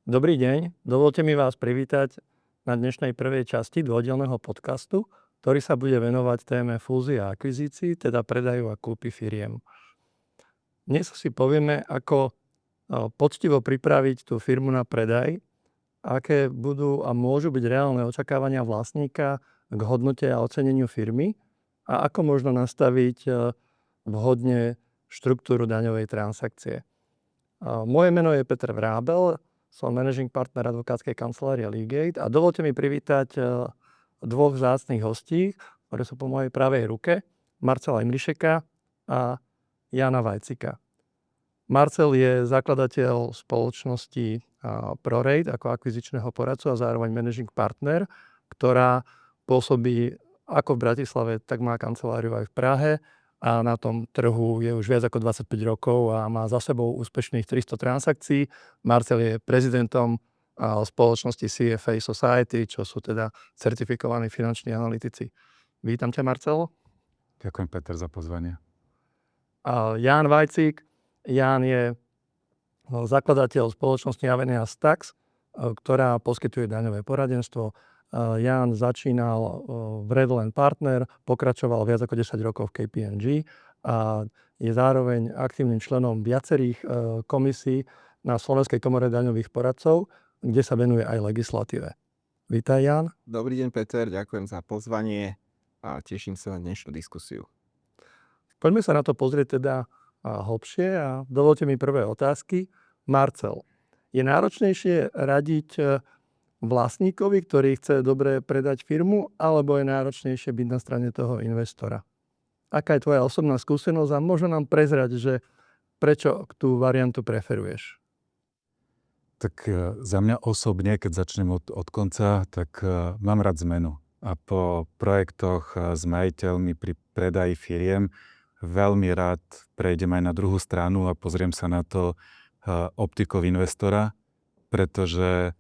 Dobrý deň, dovolte mi vás privítať na dnešnej prvej časti dvojdielneho podcastu, ktorý sa bude venovať téme fúzie a akvizícií, teda predaju a kúpy firiem. Dnes si povieme, ako poctivo pripraviť tú firmu na predaj, aké budú a môžu byť reálne očakávania vlastníka k hodnote a oceneniu firmy a ako možno nastaviť vhodne štruktúru daňovej transakcie. Moje meno je Peter Vrábel, som managing partner advokátskej kancelárie Leagate a dovolte mi privítať dvoch vzácnych hostí, ktorí sú po mojej pravej ruke, Marcela Imrišeka a Jána Vajcika. Marcel je zakladateľ spoločnosti ProRate ako akvizičného poradcu a zároveň managing partner, ktorá pôsobí ako v Bratislave, tak má kanceláriu aj v Prahe a na tom trhu je už viac ako 25 rokov a má za sebou úspešných 300 transakcií. Marcel je prezidentom spoločnosti CFA Society, čo sú teda certifikovaní finanční analytici. Vítam ťa, Marcel. Ďakujem, Peter, za pozvanie. Ján Vajcik. Ján je zakladateľ spoločnosti Avenias Tax, ktorá poskytuje daňové poradenstvo. Ján začínal v Redland Partner, pokračoval viac ako 10 rokov v KPMG a je zároveň aktívnym členom viacerých komisí na Slovenskej komore daňových poradcov, kde sa venuje aj legislatíve. Vítaj, Ján. Dobrý deň, Peter, ďakujem za pozvanie a teším sa na dnešnú diskusiu. Poďme sa na to pozrieť teda hlbšie a dovolte mi prvé otázky. Marcel, je náročnejšie radiť vlastníkovi, ktorý chce dobre predať firmu, alebo je náročnejšie byť na strane toho investora? Aká je tvoja osobná skúsenosť a možno nám prezrať, že prečo tú variantu preferuješ? Tak za mňa osobne, keď začnem od konca, tak mám rád zmenu. A po projektoch s majiteľmi pri predaji firiem veľmi rád prejdem aj na druhú stranu a pozriem sa na to optikou investora, pretože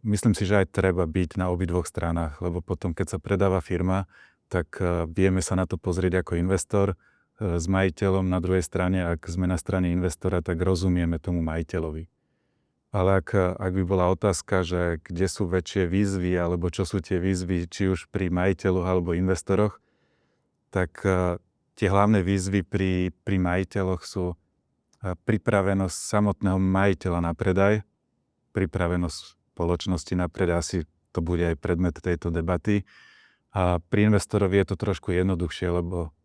myslím si, že aj treba byť na obidvoch stranách, lebo potom, keď sa predáva firma, tak vieme sa na to pozrieť ako investor s majiteľom na druhej strane. Ak sme na strane investora, tak rozumieme tomu majiteľovi. Ale ak by bola otázka, že kde sú väčšie výzvy, alebo čo sú tie výzvy, či už pri majiteľoch alebo investoroch, tak tie hlavné výzvy pri majiteľoch sú pripravenosť samotného majiteľa na predaj, pripravenosť spoločnosti na predaj, asi to bude aj predmet tejto debaty. A pri investorovi je to trošku jednoduchšie, lebo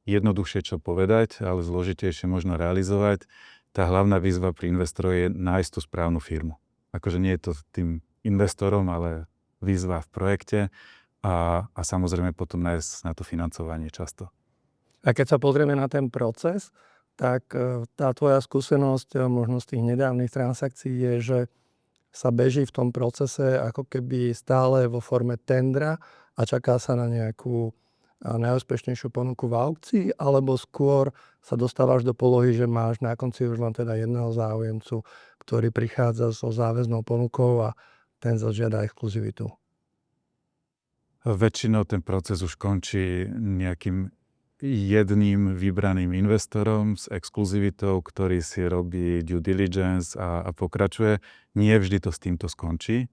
jednoduchšie čo povedať, ale zložitejšie možno realizovať. Tá hlavná výzva pri investorovi je nájsť tú správnu firmu. Akože nie je to tým investorom, ale výzva v projekte a samozrejme potom nájsť na to financovanie často. A keď sa pozrieme na ten proces, tak tá tvoja skúsenosť možno z tých nedávnych transakcií je, že sa beží v tom procese ako keby stále vo forme tendra a čaká sa na nejakú najúspešnejšiu ponuku v aukcii, alebo skôr sa dostávaš do polohy, že máš na konci už len teda jedného záujemcu, ktorý prichádza so záväznou ponukou a ten zažiada exkluzivitu. Väčšinou ten proces už končí nejakým jedným vybraným investorom s exkluzivitou, ktorý si robí due diligence a pokračuje. Nie vždy to s týmto skončí.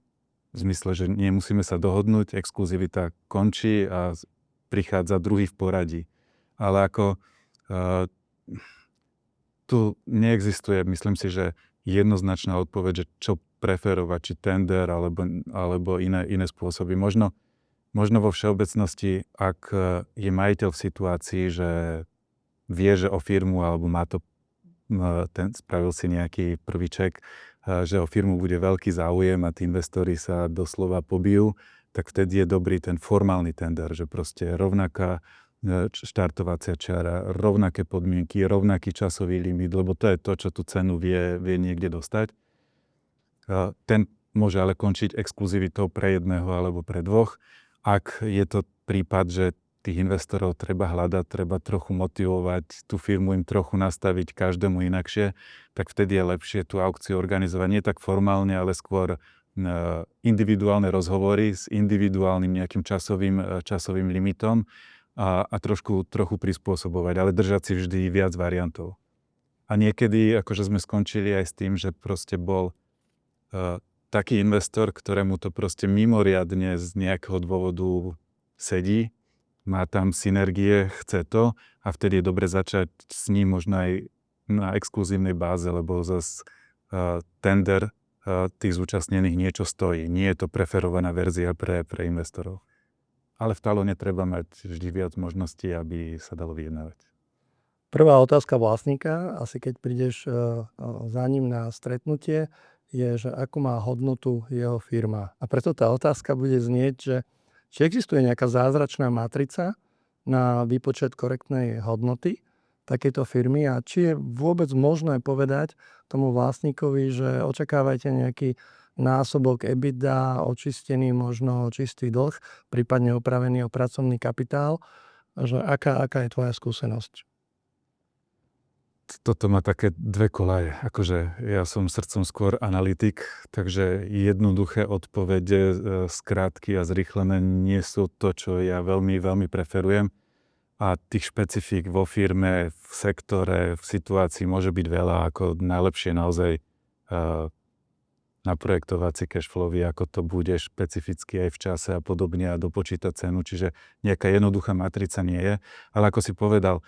V zmysle, že nemusíme sa dohodnúť, exkluzivita končí a prichádza druhý v poradí. Ale ako tu neexistuje, myslím si, že jednoznačná odpoveď, že čo preferovať, či tender alebo iné spôsoby. Možno vo všeobecnosti, ak je majiteľ v situácii, že vie, že o firmu alebo spravil si nejaký prvý ček, že o firmu bude veľký záujem a tí investori sa doslova pobijú, tak vtedy je dobrý ten formálny tender, že proste rovnaká štartovacia čiara, rovnaké podmienky, rovnaký časový limit, lebo to je to, čo tú cenu vie niekde dostať. Ten môže ale končiť exkluzivitou pre jedného alebo pre dvoch. Ak je to prípad, že tých investorov treba hľadať, treba trochu motivovať, tú firmu im trochu nastaviť každému inakšie, tak vtedy je lepšie tú aukciu organizovať nie tak formálne, ale skôr individuálne rozhovory s individuálnym nejakým časovým limitom a trochu prispôsobovať, ale držať si vždy viac variantov. A niekedy akože sme skončili aj s tým, že proste bol taký investor, ktorému to proste mimoriadne z nejakého dôvodu sedí, má tam synergie, chce to a vtedy je dobre začať s ním možno aj na exkluzívnej báze, lebo zase tender tých zúčastnených niečo stojí. Nie je to preferovaná verzia pre investorov. Ale v Talone treba mať vždy viac možností, aby sa dalo vyjednávať. Prvá otázka vlastníka, asi keď prídeš za ním na stretnutie, je, že akú má hodnotu jeho firma. A preto tá otázka bude znieť, že či existuje nejaká zázračná matrica na výpočet korektnej hodnoty takejto firmy a či je vôbec možné povedať tomu vlastníkovi, že očakávajte nejaký násobok EBITDA, očistený možno čistý dlh, prípadne upravený o pracovný kapitál, že aká je tvoja skúsenosť? Toto má také dve kolaje. Akože ja som srdcom skôr analytik, takže jednoduché odpovede, skrátky a zrýchlené nie sú to, čo ja veľmi, veľmi preferujem. A tých špecifík vo firme, v sektore, v situácii môže byť veľa, ako najlepšie naozaj naprojektovať si cashflowy, ako to bude špecificky aj v čase a podobne a dopočítať cenu. Čiže nejaká jednoduchá matrica nie je. Ale ako si povedal,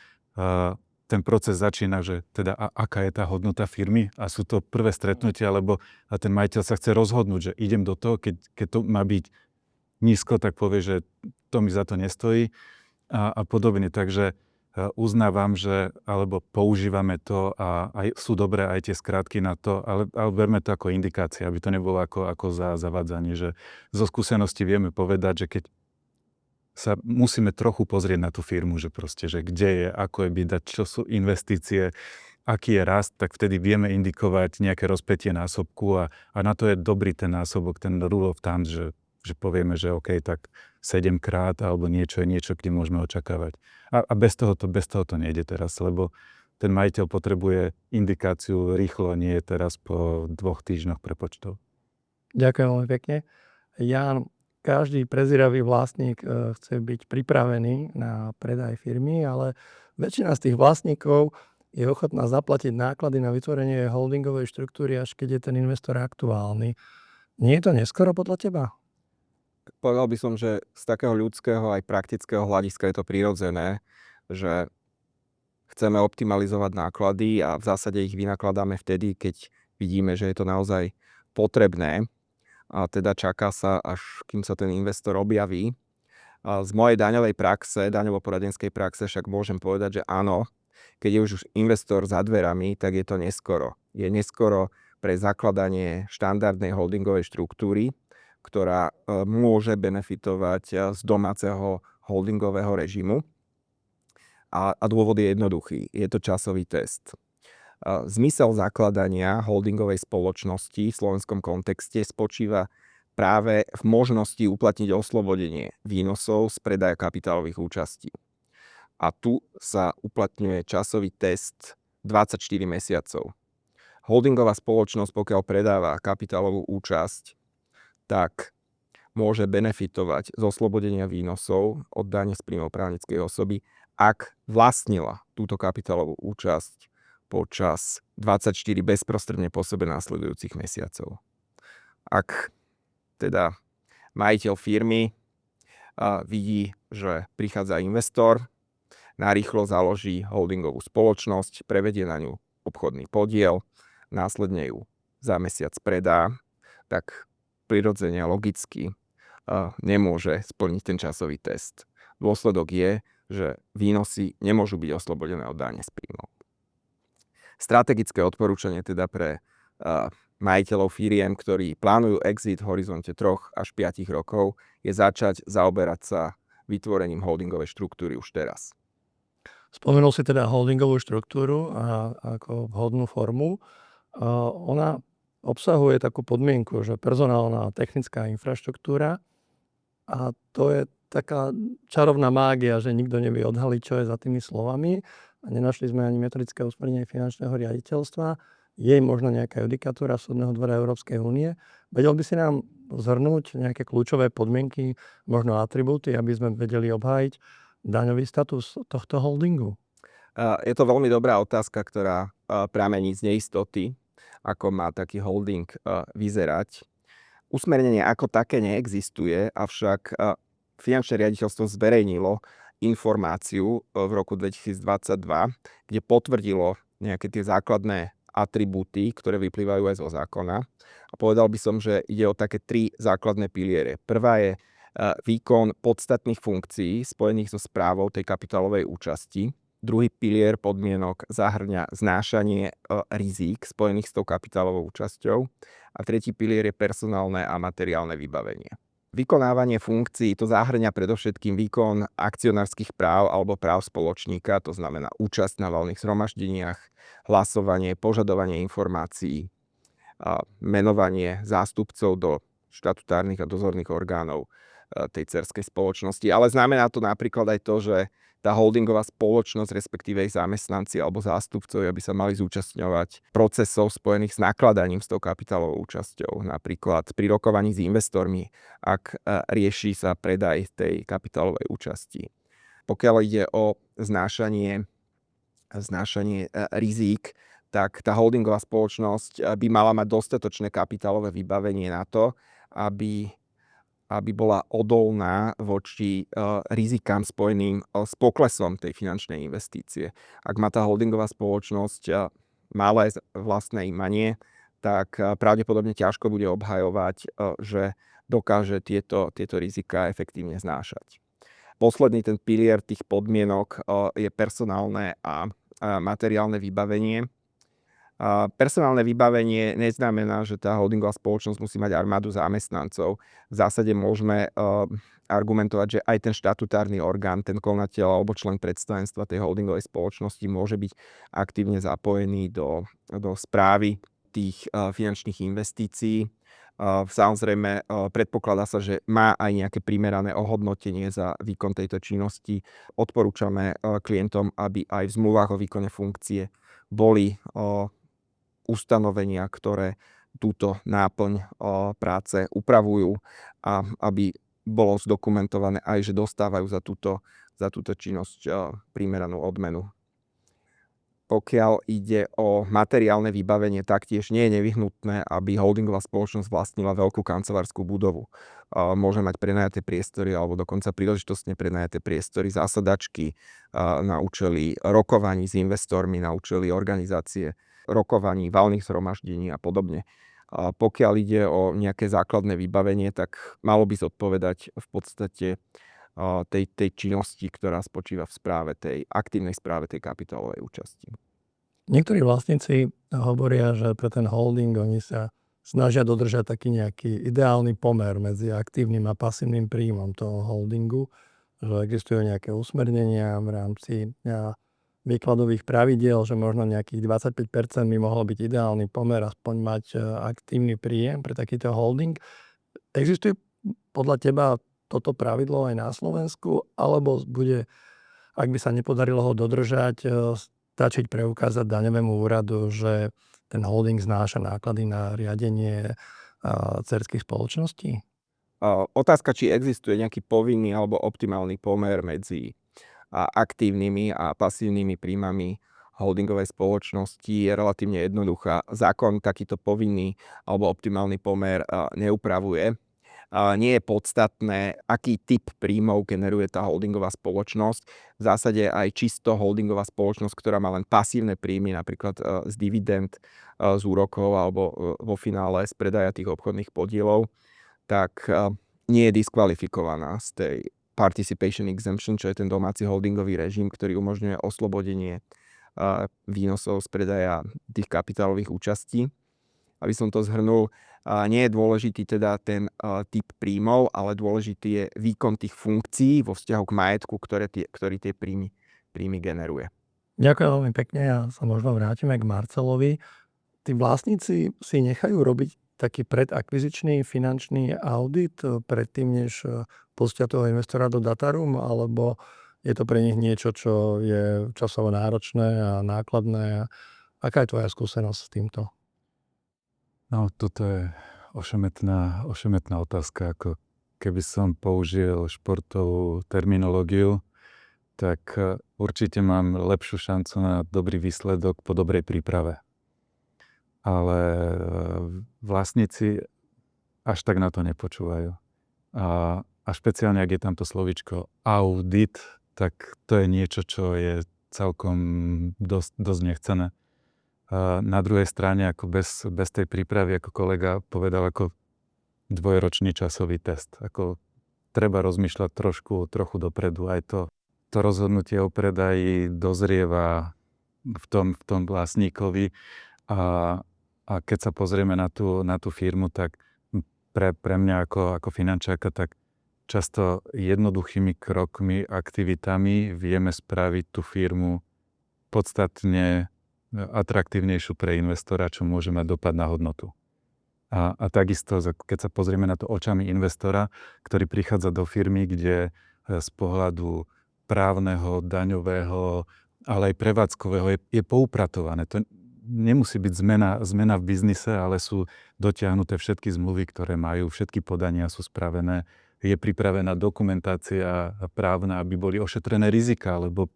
ten proces začína, že teda aká je tá hodnota firmy a sú to prvé stretnutia, lebo a ten majiteľ sa chce rozhodnúť, že idem do toho, keď to má byť nízko, tak povie, že to mi za to nestojí a podobne. Takže uznávam, že alebo používame to a aj sú dobré aj tie skratky na to, ale berme to ako indikácia, aby to nebolo ako zavádzanie, že zo skúsenosti vieme povedať, že keď sa musíme trochu pozrieť na tú firmu, že proste, že kde je, ako je bydať, čo sú investície, aký je rast, tak vtedy vieme indikovať nejaké rozpätie násobku a na to je dobrý ten násobok, ten rule of thumb, že povieme, že OK, tak 7 krát alebo niečo je niečo, kde môžeme očakávať. A bez toho to nejde teraz, lebo ten majiteľ potrebuje indikáciu rýchlo, nie je teraz po 2 týždňoch prepočtov. Ďakujem veľmi pekne. Ján, každý prezieravý vlastník chce byť pripravený na predaj firmy, ale väčšina z tých vlastníkov je ochotná zaplatiť náklady na vytvorenie holdingovej štruktúry, až keď je ten investor aktuálny. Nie je to neskoro podľa teba? Povedal by som, že z takého ľudského aj praktického hľadiska je to prirodzené, že chceme optimalizovať náklady a v zásade ich vynakladáme vtedy, keď vidíme, že je to naozaj potrebné. A teda čaká sa, až kým sa ten investor objaví. A z mojej daňovej praxe, daňovo-poradenskej praxe však môžem povedať, že áno, keď je už investor za dverami, tak je to neskoro. Je neskoro pre zakladanie štandardnej holdingovej štruktúry, ktorá môže benefitovať z domáceho holdingového režimu. A dôvod je jednoduchý. Je to časový test. Zmysel zakladania holdingovej spoločnosti v slovenskom kontexte spočíva práve v možnosti uplatniť oslobodenie výnosov z predaja kapitálových účastí. A tu sa uplatňuje časový test 24 mesiacov. Holdingová spoločnosť, pokiaľ predáva kapitálovú účasť, tak môže benefitovať z oslobodenia výnosov od dane z príjmov právnickej osoby, ak vlastnila túto kapitálovú účasť počas 24 bezprostredne po sebe následujúcich mesiacov. Ak teda majiteľ firmy vidí, že prichádza investor, narýchlo založí holdingovú spoločnosť, prevedie na ňu obchodný podiel, následne ju za mesiac predá, tak prirodzene a logicky nemôže splniť ten časový test. Dôsledok je, že výnosy nemôžu byť oslobodené od dane z príjmov. Strategické odporúčanie teda pre majiteľov firiem, ktorí plánujú exit v horizonte 3 až 5 rokov, je začať zaoberať sa vytvorením holdingovej štruktúry už teraz. Spomenul si teda holdingovú štruktúru ako vhodnú formu. Ona obsahuje takú podmienku, že personálna a technická infraštruktúra, a to je taká čarovná mágia, že nikto nevie odhaliť, čo je za tými slovami. A nenašli sme ani metodické usmernenie finančného riaditeľstva. Je možno nejaká judikatúra Súdneho dvora Európskej únie. Vedel by si nám zhrnúť nejaké kľúčové podmienky, možno atribúty, aby sme vedeli obhájiť daňový status tohto holdingu? Je to veľmi dobrá otázka, ktorá pramení z neistoty ako má taký holding vyzerať. Usmernenie ako také neexistuje, avšak finančné riaditeľstvo zverejnilo informáciu v roku 2022, kde potvrdilo nejaké tie základné atribúty, ktoré vyplývajú aj zo zákona. A povedal by som, že ide o také 3 základné piliere. Prvá je výkon podstatných funkcií spojených so správou tej kapitálovej účasti. Druhý pilier podmienok zahŕňa znášanie rizík spojených s tou kapitálovou účasťou. A tretí pilier je personálne a materiálne vybavenie. Vykonávanie funkcií to zahŕňa predovšetkým výkon akcionárskych práv alebo práv spoločníka, to znamená účasť na valných zhromaždeniach, hlasovanie, požadovanie informácií, menovanie zástupcov do štatutárnych a dozorných orgánov tej dcérskej spoločnosti. Ale znamená to napríklad aj to, že tá holdingová spoločnosť, respektíve jej zamestnanci alebo zástupcovia by sa mali zúčastňovať procesov spojených s nakladaním s tou kapitálovou účasťou. Napríklad pri rokovaní s investormi, ak rieši sa predaj tej kapitálovej účasti. Pokiaľ ide o znášanie rizík, tak tá holdingová spoločnosť by mala mať dostatočné kapitálové vybavenie na to, aby bola odolná voči rizikám spojeným s poklesom tej finančnej investície. Ak má tá holdingová spoločnosť malé vlastné imanie, tak pravdepodobne ťažko bude obhajovať, že dokáže tieto rizika efektívne znášať. Posledný ten pilier tých podmienok je personálne a materiálne vybavenie. Personálne vybavenie neznamená, že tá holdingová spoločnosť musí mať armádu zamestnancov. V zásade môžeme argumentovať, že aj ten štatutárny orgán, ten konateľ alebo člen predstavenstva tej holdingovej spoločnosti môže byť aktívne zapojený do správy tých finančných investícií. Samozrejme, predpokladá sa, že má aj nejaké primerané ohodnotenie za výkon tejto činnosti. Odporúčame klientom, aby aj v zmluvách o výkone funkcie boli ustanovenia, ktoré túto náplň práce upravujú a aby bolo zdokumentované aj, že dostávajú za túto činnosť primeranú odmenu. Pokiaľ ide o materiálne vybavenie, taktiež nie je nevyhnutné, aby holdingová spoločnosť vlastnila veľkú kancelárskú budovu. Môže mať prenajaté priestory alebo dokonca príležitostne prenajaté priestory, zasadačky na účely rokovaní s investormi, na účely organizácie rokovaní, valných zhromaždení a podobne. Pokiaľ ide o nejaké základné vybavenie, tak malo by zodpovedať v podstate tej činnosti, ktorá spočíva v aktívnej správe tej kapitálovej účasti. Niektorí vlastníci hovoria, že pre ten holding oni sa snažia dodržať taký nejaký ideálny pomer medzi aktívnym a pasívnym príjmom toho holdingu, že existujú nejaké usmernenia v rámci výkladových pravidiel, že možno nejakých 25% by mohol byť ideálny pomer, aspoň mať aktívny príjem pre takýto holding. Existuje podľa teba toto pravidlo aj na Slovensku, alebo bude, ak by sa nepodarilo ho dodržať, stačiť preukázať daňovému úradu, že ten holding znáša náklady na riadenie dcérskych spoločností? Otázka, či existuje nejaký povinný alebo optimálny pomer medzi aktívnymi a pasívnymi príjmami holdingovej spoločnosti, je relatívne jednoduchá. Zákon takýto povinný alebo optimálny pomer neupravuje. Nie je podstatné, aký typ príjmov generuje tá holdingová spoločnosť. V zásade aj čisto holdingová spoločnosť, ktorá má len pasívne príjmy, napríklad z dividend, z úrokov alebo vo finále z predaja tých obchodných podielov, tak nie je diskvalifikovaná z tej participation exemption, čo je ten domáci holdingový režim, ktorý umožňuje oslobodenie výnosov z predaja tých kapitálových účastí. Aby som to zhrnul, nie je dôležitý teda ten typ príjmov, ale dôležitý je výkon tých funkcií vo vzťahu k majetku, ktorý tie príjmy generuje. Ďakujem veľmi pekne, ja sa možno vrátime k Marcelovi. Tí vlastníci si nechajú robiť taký predakvizičný finančný audit predtým, než pustia toho investora do Dataroom, alebo je to pre nich niečo, čo je časovo náročné a nákladné? Aká je tvoja skúsenosť s týmto? No, toto je ošemetná otázka. Ako keby som použil športovú terminológiu, tak určite mám lepšiu šancu na dobrý výsledok po dobrej príprave. ale vlastníci až tak na to nepočúvajú. A špeciálne, ak je tam to slovíčko audit, tak to je niečo, čo je celkom dosť nechcené. Na druhej strane, ako bez tej prípravy, ako kolega povedal, ako dvojročný časový test. Ako treba rozmýšľať trochu dopredu. Aj to rozhodnutie o predaji dozrieva v tom vlastníkovi. A keď sa pozrieme na tú firmu, tak pre mňa ako finančáka, tak často jednoduchými krokmi, aktivitami vieme spraviť tú firmu podstatne atraktívnejšiu pre investora, čo môže mať dopad na hodnotu. A takisto, keď sa pozrieme na to očami investora, ktorý prichádza do firmy, kde z pohľadu právneho, daňového, ale aj prevádzkového je poupratované. To nemusí byť zmena v biznise, ale sú dotiahnuté všetky zmluvy, ktoré majú, všetky podania sú spravené, je pripravená dokumentácia právna, aby boli ošetrené rizika, lebo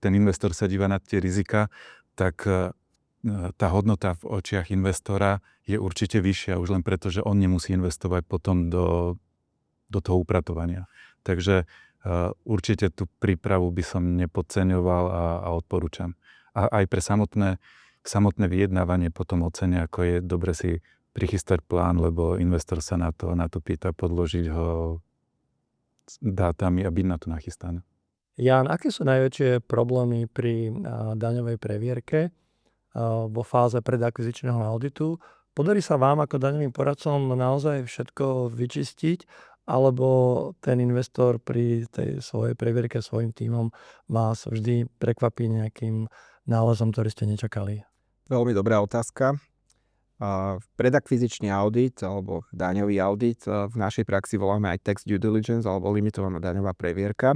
ten investor sa díva na tie rizika, tak tá hodnota v očiach investora je určite vyššia, už len preto, že on nemusí investovať potom do toho upratovania. Takže určite tú prípravu by som nepodceňoval a odporúčam. A aj pre samotné vyjednávanie potom ocenia, ako je dobre si prichystať plán, lebo investor sa na to pýta, podložiť ho dátami a byť na to nachystaný. Ján, aké sú najväčšie problémy pri daňovej previerke vo fáze predakvizičného auditu? Podarí sa vám ako daňovým poradcom naozaj všetko vyčistiť, alebo ten investor pri tej svojej previerke svojim tímom vás vždy prekvapí nejakým nálezom, ktorý ste nečakali? Veľmi dobrá otázka. Predakvizičný audit alebo daňový audit v našej praxi voláme aj tax due diligence alebo limitovaná daňová previerka.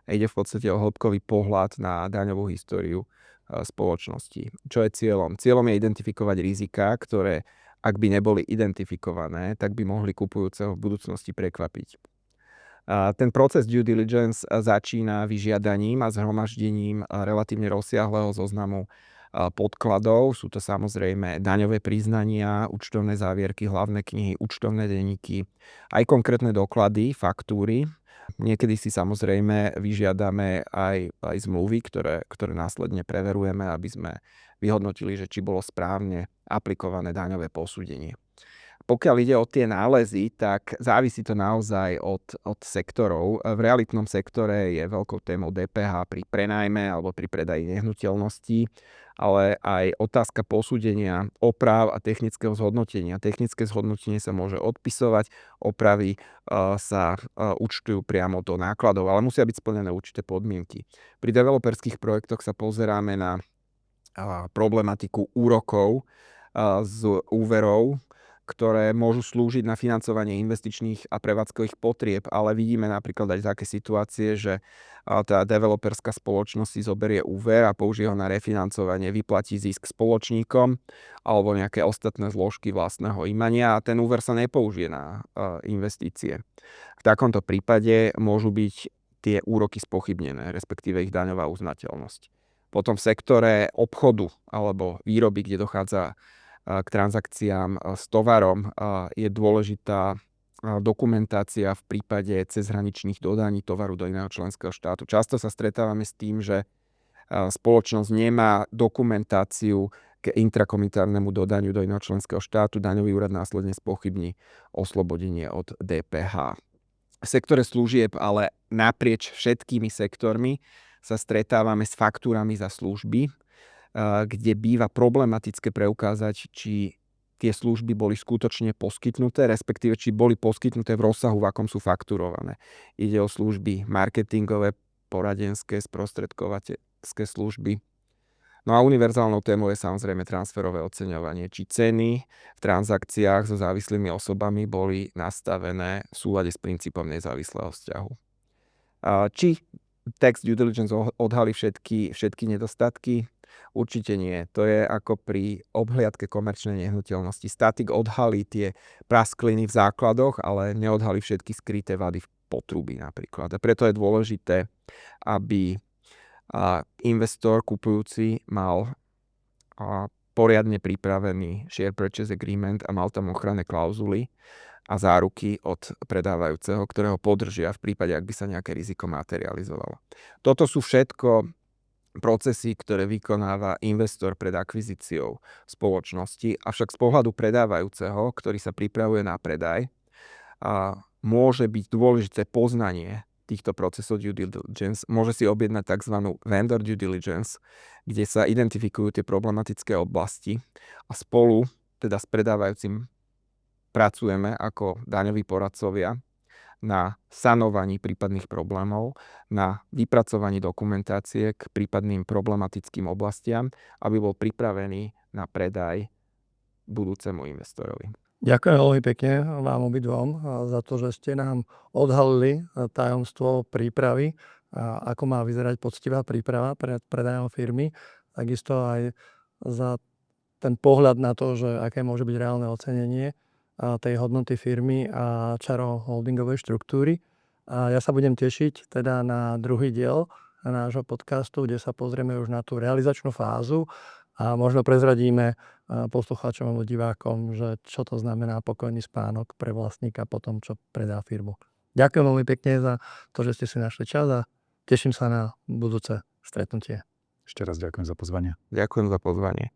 Ide v podstate o hĺbkový pohľad na daňovú históriu spoločnosti. Čo je cieľom? Cieľom je identifikovať riziká, ktoré ak by neboli identifikované, tak by mohli kupujúceho v budúcnosti prekvapiť. Ten proces due diligence začína vyžiadaním a zhromaždením relatívne rozsiahleho zoznamu podkladov. Sú to samozrejme daňové priznania, účtovné závierky, hlavné knihy, účtovné denníky, aj konkrétne doklady, faktúry. Niekedy si samozrejme vyžiadame aj zmluvy, ktoré následne preverujeme, aby sme vyhodnotili, že či bolo správne aplikované daňové posúdenie. Pokiaľ ide o tie nálezy, tak závisí to naozaj od sektorov. V realitnom sektore je veľkou témou DPH pri prenajme alebo pri predaji nehnuteľností, ale aj otázka posúdenia oprav a technického zhodnotenia. Technické zhodnotenie sa môže odpisovať, opravy sa účtujú priamo do nákladov, ale musia byť splnené určité podmienky. Pri developerských projektoch sa pozeráme na problematiku úrokov z úverov, ktoré môžu slúžiť na financovanie investičných a prevádzkových potrieb, ale vidíme napríklad aj také situácie, že tá developerská spoločnosť si zoberie úver a použije ho na refinancovanie, vyplatí zisk spoločníkom alebo nejaké ostatné zložky vlastného imania a ten úver sa nepoužije na investície. V takomto prípade môžu byť tie úroky spochybnené, respektíve ich daňová uznateľnosť. Potom v sektore obchodu alebo výroby, kde dochádza k transakciám s tovarom, je dôležitá dokumentácia v prípade cezhraničných dodaní tovaru do iného členského štátu. Často sa stretávame s tým, že spoločnosť nemá dokumentáciu k intrakomunitárnemu dodaniu do iného členského štátu. Daňový úrad následne spochybní oslobodenie od DPH. V sektore služieb, ale naprieč všetkými sektormi sa stretávame s faktúrami za služby, kde býva problematické preukázať, či tie služby boli skutočne poskytnuté, respektíve či boli poskytnuté v rozsahu, v akom sú fakturované. Ide o služby marketingové, poradenské, sprostredkovateľské služby. No a univerzálnou témou je samozrejme transferové oceňovanie, či ceny v transakciách so závislými osobami boli nastavené v súlade s princípom nezávislého vzťahu. Či tax due diligence odhalí všetky nedostatky? Určite nie. To je ako pri obhliadke komerčnej nehnuteľnosti. Statik odhalí tie praskliny v základoch, ale neodhalí všetky skryté vady v potrubí napríklad. A preto je dôležité, aby investor kupujúci mal poriadne pripravený share purchase agreement a mal tam ochranné klauzuly a záruky od predávajúceho, ktorého podržia v prípade, ak by sa nejaké riziko materializovalo. Toto sú všetko procesy, ktoré vykonáva investor pred akvizíciou spoločnosti, avšak z pohľadu predávajúceho, ktorý sa pripravuje na predaj, môže byť dôležité poznanie týchto procesov due diligence. Môže si objednať tzv. Vendor due diligence, kde sa identifikujú tie problematické oblasti a spolu, teda s predávajúcim, pracujeme ako daňoví poradcovia na sanovaní prípadných problémov, na vypracovaní dokumentácie k prípadným problematickým oblastiam, aby bol pripravený na predaj budúcemu investorovi. Ďakujem veľmi pekne vám obidvom za to, že ste nám odhalili tajomstvo prípravy a ako má vyzerať poctivá príprava pred predajom firmy. Takisto aj za ten pohľad na to, že aké môže byť reálne ocenenie tej hodnoty firmy a čaro holdingovej štruktúry. A ja sa budem tešiť teda na druhý diel nášho podcastu, kde sa pozrieme už na tú realizačnú fázu a možno prezradíme poslucháčom alebo divákom, že čo to znamená pokojný spánok pre vlastníka po tom, čo predá firmu. Ďakujem veľmi pekne za to, že ste si našli čas a teším sa na budúce stretnutie. Ešte raz ďakujem za pozvanie. Ďakujem za pozvanie.